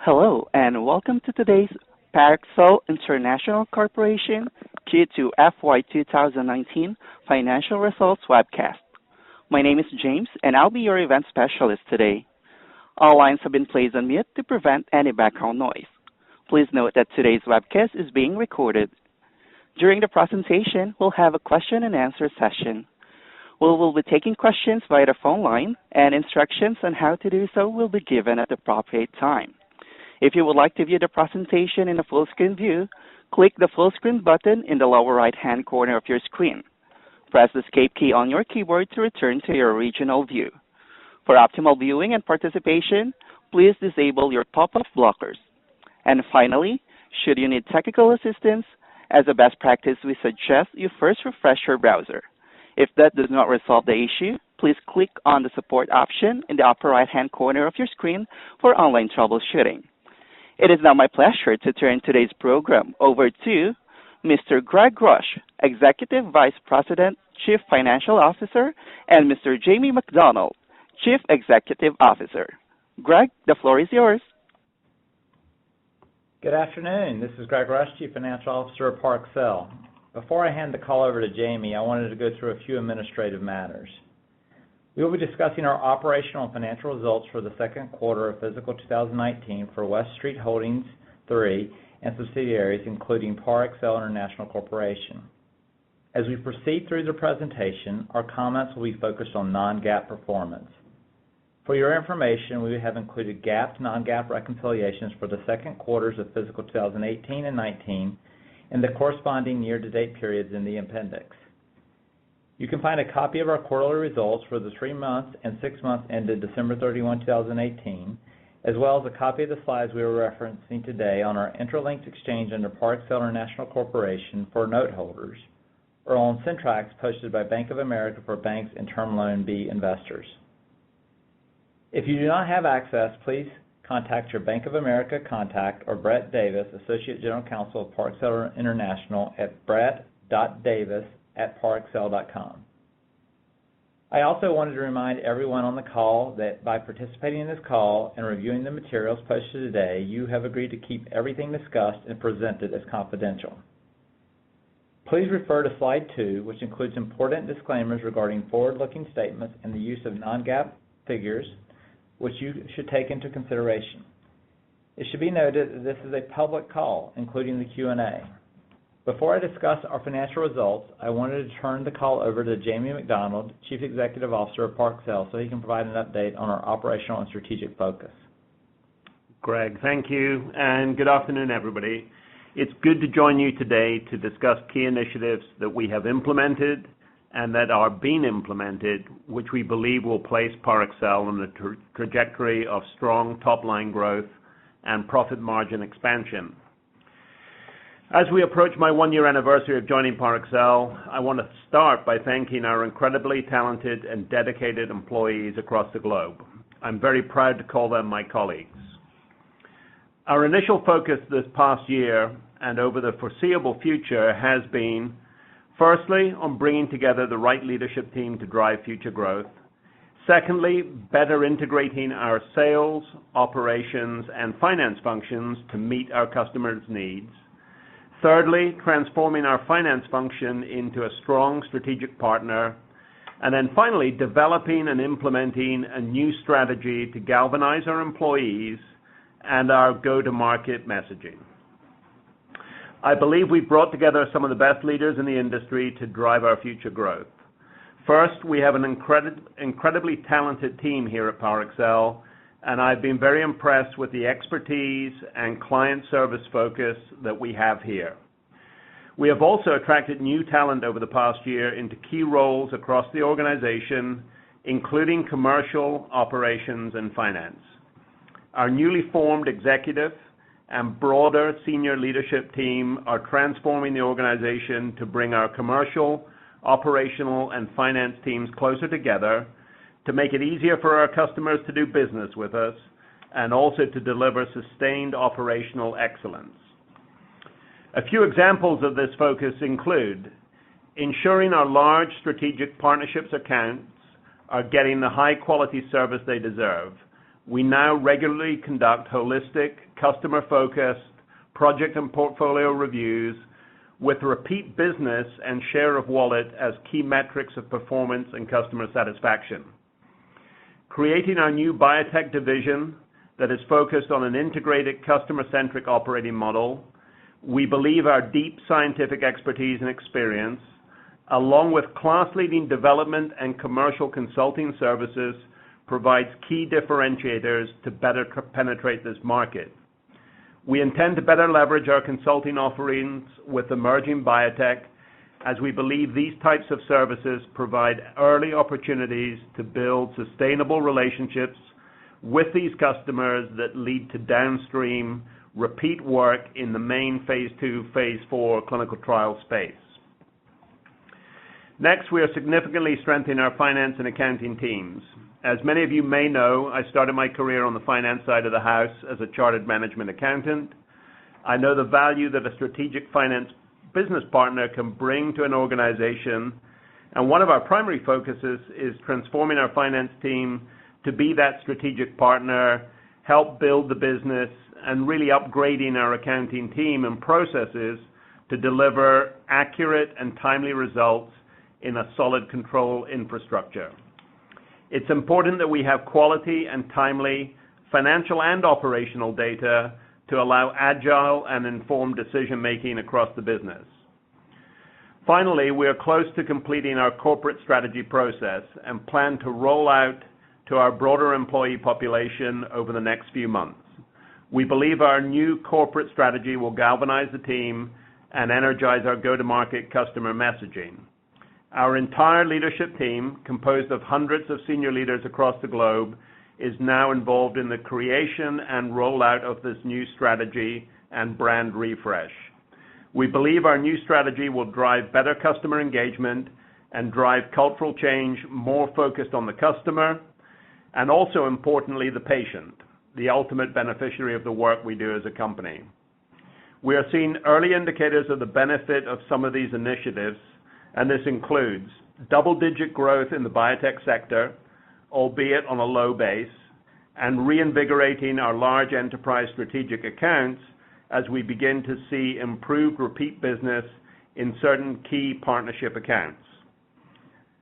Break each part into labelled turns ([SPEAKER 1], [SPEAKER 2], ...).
[SPEAKER 1] Hello, and welcome to today's Parexel International Corporation Q2 FY 2019 Financial Results webcast. My name is James, and I'll be your event specialist today. All lines have been placed on mute to prevent any background noise. Please note that today's webcast is being recorded. During the presentation, we'll have a question and answer session. We will be taking questions via the phone line, and instructions on how to do so will be given at the appropriate time. If you would like to view the presentation in a full screen view, click the full screen button in the lower right-hand corner of your screen. Press the escape key on your keyboard to return to your original view. For optimal viewing and participation, please disable your pop-up blockers. And finally, should you need technical assistance, as a best practice, we suggest you first refresh your browser. If that does not resolve the issue, please click on the support option in the upper right-hand corner of your screen for online troubleshooting. It is now my pleasure to turn today's program over to Mr. Greg Rush, Executive Vice President, Chief Financial Officer, and Mr. Jamie McDonald, Chief Executive Officer. Greg, the floor is yours.
[SPEAKER 2] Good afternoon. This is Greg Rush, Chief Financial Officer of Parexel. Before I hand the call over to Jamie, I wanted to go through a few administrative matters. We will be discussing our operational and financial results for the second quarter of fiscal 2019 for West Street Holdings III and subsidiaries, including Parexel International Corporation. As we proceed through the presentation, our comments will be focused on non-GAAP performance. For your information, we have included GAAP to non-GAAP reconciliations for the second quarters of fiscal 2018 and 19 and the corresponding year-to-date periods in the appendix. You can find a copy of our quarterly results for the 3 months and 6 months ended December 31, 2018, as well as a copy of the slides we are referencing today on our Intralinked exchange under Parexel International Corporation for note holders, or on Centrax posted by Bank of America for banks and Term Loan B investors. If you do not have access, please contact your Bank of America contact or Brett Davis, Associate General Counsel of Parexel International at brett.davis@parexel.com. I also wanted to remind everyone on the call that by participating in this call and reviewing the materials posted today, you have agreed to keep everything discussed and presented as confidential. Please refer to slide 2, which includes important disclaimers regarding forward-looking statements and the use of non-GAAP figures, which you should take into consideration. It should be noted that this is a public call, including the Q&A. Before I discuss our financial results, I wanted to turn the call over to Jamie McDonald, Chief Executive Officer of Parexel, so he can provide an update on our operational and strategic focus.
[SPEAKER 3] Greg, thank you, and good afternoon, everybody. It's good to join you today to discuss key initiatives that we have implemented and that are being implemented, which we believe will place Parexel on the trajectory of strong top-line growth and profit margin expansion. As we approach my 1-year anniversary of joining Parexel, I want to start by thanking our incredibly talented and dedicated employees across the globe. I'm very proud to call them my colleagues. Our initial focus this past year and over the foreseeable future has been, firstly, on bringing together the right leadership team to drive future growth. Secondly, better integrating our sales, operations, and finance functions to meet our customers' needs. Thirdly, transforming our finance function into a strong strategic partner. And then finally, developing and implementing a new strategy to galvanize our employees and our go-to-market messaging. I believe we've brought together some of the best leaders in the industry to drive our future growth. First, we have an incredibly talented team here at Parexel, and I've been very impressed with the expertise and client service focus that we have here. We have also attracted new talent over the past year into key roles across the organization, including commercial, operations, and finance. Our newly formed executive and broader senior leadership team are transforming the organization to bring our commercial, operational, and finance teams closer together, to make it easier for our customers to do business with us, and also to deliver sustained operational excellence. A few examples of this focus include ensuring our large strategic partnerships accounts are getting the high quality service they deserve, We now regularly conduct holistic, customer-focused project and portfolio reviews with repeat business and share of wallet as key metrics of performance and customer satisfaction. Creating our new biotech division that is focused on an integrated customer-centric operating model, we believe our deep scientific expertise and experience, along with class-leading development and commercial consulting services, provides key differentiators to better penetrate this market. We intend to better leverage our consulting offerings with emerging biotech, as we believe these types of services provide early opportunities to build sustainable relationships with these customers that lead to downstream repeat work in the main phase 2, phase 4 clinical trial space. Next, we are significantly strengthening our finance and accounting teams. As many of you may know, I started my career on the finance side of the house as a chartered management accountant. I know the value that a strategic finance business partner can bring to an organization, and one of our primary focuses is transforming our finance team to be that strategic partner, help build the business, and really upgrading our accounting team and processes to deliver accurate and timely results in a solid control infrastructure. It's important that we have quality and timely financial and operational data to allow agile and informed decision-making across the business. Finally, we are close to completing our corporate strategy process and plan to roll out to our broader employee population over the next few months. We believe our new corporate strategy will galvanize the team and energize our go-to-market customer messaging. Our entire leadership team, composed of hundreds of senior leaders across the globe, is now involved in the creation and rollout of this new strategy and brand refresh. We believe our new strategy will drive better customer engagement and drive cultural change more focused on the customer and also, importantly, the patient, the ultimate beneficiary of the work we do as a company. We are seeing early indicators of the benefit of some of these initiatives, and this includes double-digit growth in the biotech sector, albeit on a low base, and reinvigorating our large enterprise strategic accounts as we begin to see improved repeat business in certain key partnership accounts.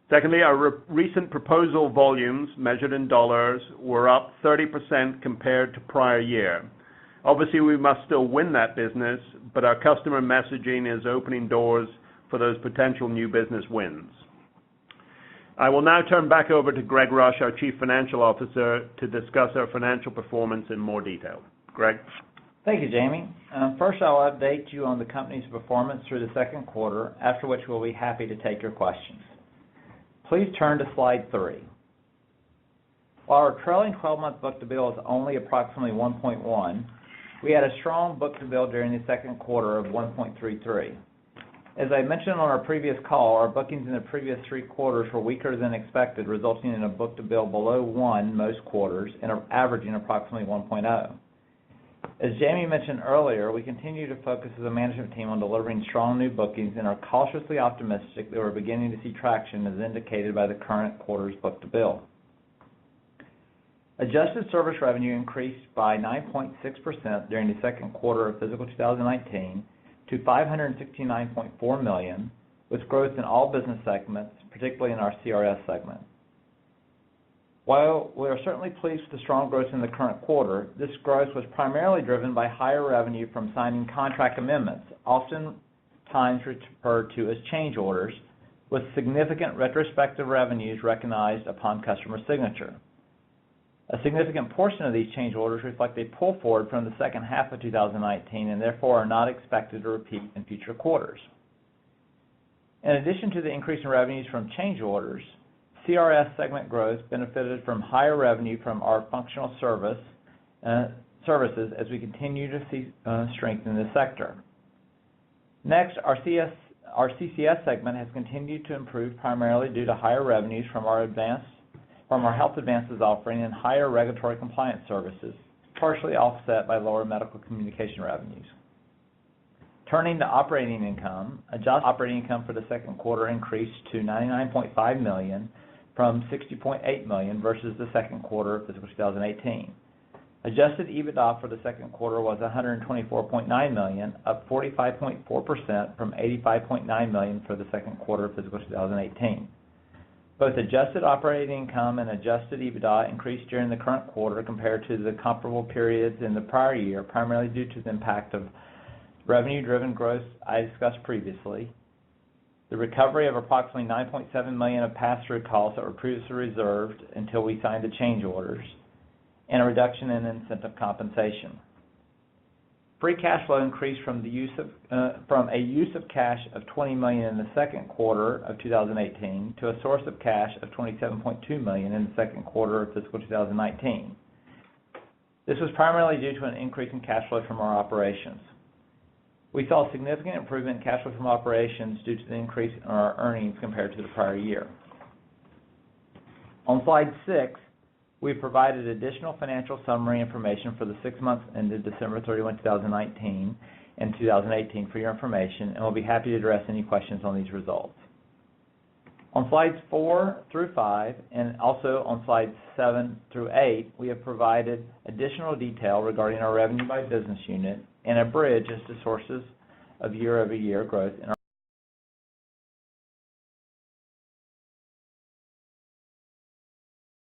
[SPEAKER 3] Secondly, our recent proposal volumes, measured in dollars, were up 30% compared to prior year. Obviously, we must still win that business, but our customer messaging is opening doors for those potential new business wins. I will now turn back over to Greg Rush, our Chief Financial Officer, to discuss our financial performance in more detail. Greg?
[SPEAKER 2] Thank you, Jamie. First, I'll update you on the company's performance through the second quarter, after which we'll be happy to take your questions. Please turn to slide 3. While our trailing 12-month book-to-bill is only approximately 1.1, we had a strong book-to-bill during the second quarter of 1.33. As I mentioned on our previous call, our bookings in the previous 3 quarters were weaker than expected, resulting in a book-to-bill below 1 most quarters and averaging approximately 1.0. As Jamie mentioned earlier, we continue to focus as a management team on delivering strong new bookings and are cautiously optimistic that we're beginning to see traction as indicated by the current quarter's book-to-bill. Adjusted service revenue increased by 9.6% during the second quarter of fiscal 2019 to $569.4 million, with growth in all business segments, particularly in our CRS segment. While we are certainly pleased with the strong growth in the current quarter, this growth was primarily driven by higher revenue from signing contract amendments, oftentimes referred to as change orders, with significant retrospective revenues recognized upon customer signature. A significant portion of these change orders reflect a pull forward from the second half of 2019 and therefore are not expected to repeat in future quarters. In addition to the increase in revenues from change orders, CRS segment growth benefited from higher revenue from our functional services as we continue to see strength in this sector. Next, our CCS segment has continued to improve primarily due to higher revenues from our Health Advances offering and higher regulatory compliance services, partially offset by lower medical communication revenues. Turning to operating income, adjusted operating income for the second quarter increased to $99.5 million from $60.8 million versus the second quarter of fiscal 2018. Adjusted EBITDA for the second quarter was $124.9 million, up 45.4% from $85.9 million for the second quarter of fiscal 2018. Both adjusted operating income and adjusted EBITDA increased during the current quarter compared to the comparable periods in the prior year, primarily due to the impact of revenue-driven growth I discussed previously, the recovery of approximately $9.7 million of pass-through costs that were previously reserved until we signed the change orders, and a reduction in incentive compensation. Free cash flow increased from a use of cash of $20 million in the second quarter of 2018 to a source of cash of $27.2 million in the second quarter of fiscal 2019. This was primarily due to an increase in cash flow from our operations. We saw significant improvement in cash flow from operations due to the increase in our earnings compared to the prior year. On slide 6, we've provided additional financial summary information for the 6 months ended December 31, 2019 and 2018 for your information, and we'll be happy to address any questions on these results. On slides 4 through 5 and also on slides 7 through 8, we have provided additional detail regarding our revenue by business unit and a bridge as to sources of year-over-year growth in our